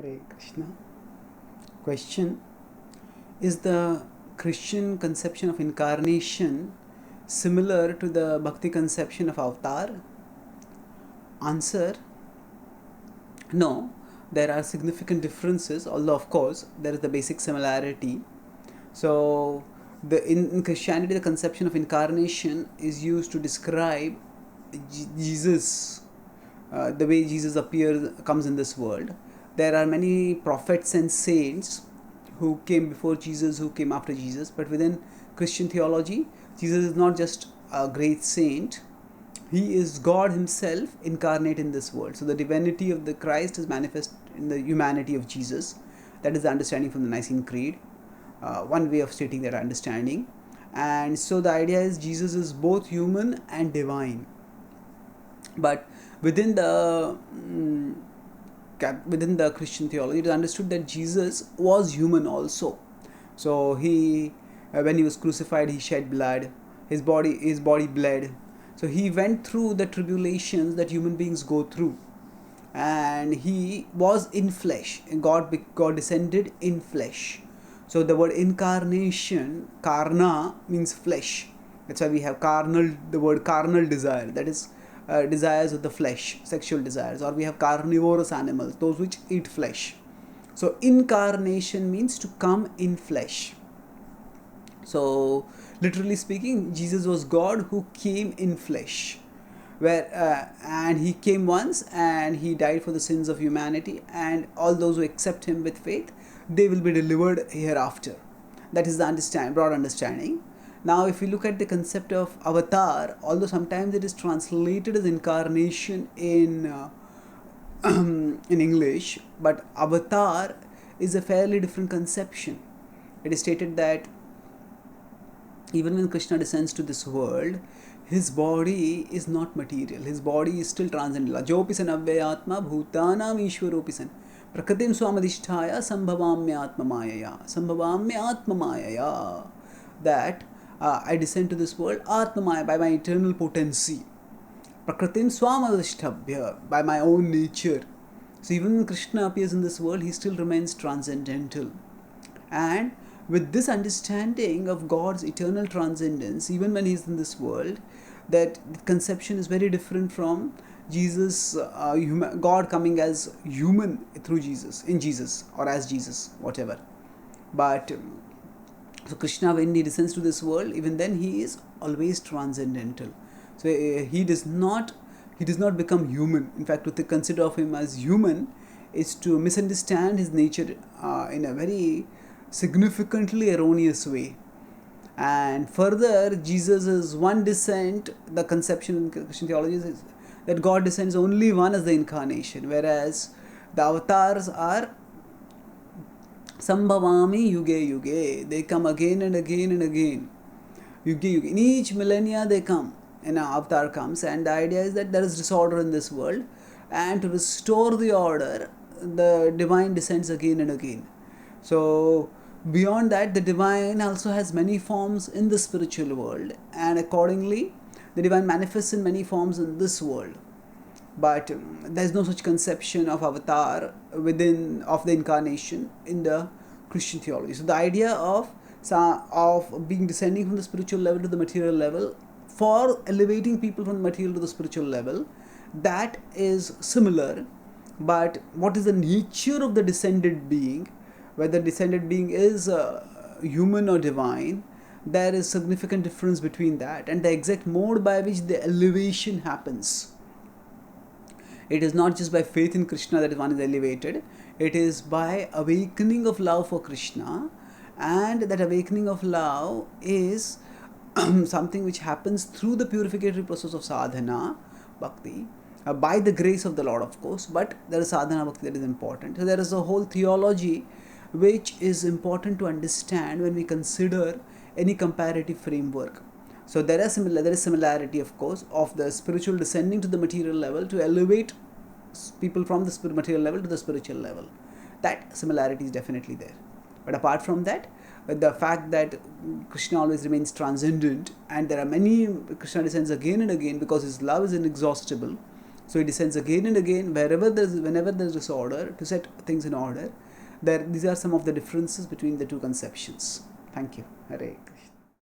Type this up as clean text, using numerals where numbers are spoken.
Hare Krishna. Question: is the Christian conception of incarnation similar to the Bhakti conception of avatar? Answer: no. There are significant differences, although of course there is the basic similarity. So, in Christianity, the conception of incarnation is used to describe Jesus, the way Jesus comes in this world. There are many prophets and saints who came before Jesus, who came after Jesus, but within Christian theology, Jesus is not just a great saint, he is God himself incarnate in this world. So the divinity of the Christ is manifest in the humanity of Jesus. That is the understanding from the Nicene Creed. One way of stating that understanding. And so the idea is Jesus is both human and divine. But within the Christian theology, it is understood that Jesus was human also. So he, when he was crucified, he shed blood. His body bled. So he went through the tribulations that human beings go through, and he was in flesh. And God descended in flesh. So the word incarnation, karna, means flesh. That's why we have the word carnal desire. That is desires of the flesh, sexual desires. Or we have carnivorous animals, those which eat flesh. So incarnation means to come in flesh. So literally speaking, Jesus was God who came in flesh, and he came once and he died for the sins of humanity, and all those who accept him with faith, they will be delivered hereafter. That is the broad understanding. Now, if we look at the concept of avatar, although sometimes it is translated as incarnation in English, but avatar is a fairly different conception. It is stated that even when Krishna descends to this world, his body is not material. His body is still transcendental. Ajopi san avyayatma bhutanam ishwaropi san prakritim swamadhisthaya sambhavamya atmamayaya. Sambhavamya atmamayaya. That I descend to this world atmamaya, by my eternal potency. Prakritim swamadhishthabhya, by my own nature. So even when Krishna appears in this world, he still remains transcendental. And with this understanding of God's eternal transcendence, even when he is in this world, that conception is very different from Jesus, God coming as human through Jesus, in Jesus, or as Jesus, whatever. But so Krishna, when he descends to this world, even then he is always transcendental. So he does not become human. In fact, to consider of him as human is to misunderstand his nature in a very significantly erroneous way. And further, Jesus' one descent, the conception in Christian theology is that God descends only one as the incarnation, whereas the avatars are sambhavami yuge yuge. They come again and again and again. Yuge yuge. In each millennia they come, an avatar comes, and the idea is that there is disorder in this world, and to restore the order, the divine descends again and again. So beyond that, the divine also has many forms in the spiritual world, and accordingly the divine manifests in many forms in this world. But there is no such conception of avatar of the incarnation in the Christian theology. So the idea of being descending from the spiritual level to the material level, for elevating people from the material to the spiritual level, that is similar. But what is the nature of the descended being, whether descended being is human or divine, there is significant difference between that, and the exact mode by which the elevation happens. It is not just by faith in Krishna that one is elevated, it is by awakening of love for Krishna, and that awakening of love is something which happens through the purificatory process of sadhana, bhakti, by the grace of the Lord, of course, but there is sadhana bhakti that is important. So there is a whole theology which is important to understand when we consider any comparative framework. So there is similarity, of course, of the spiritual descending to the material level to elevate people from the material level to the spiritual level. That similarity is definitely there. But apart from that, the fact that Krishna always remains transcendent, and there are many Krishna descends again and again because his love is inexhaustible. So he descends again and again whenever there is disorder, to set things in order. These are some of the differences between the two conceptions. Thank you. Hare Krishna.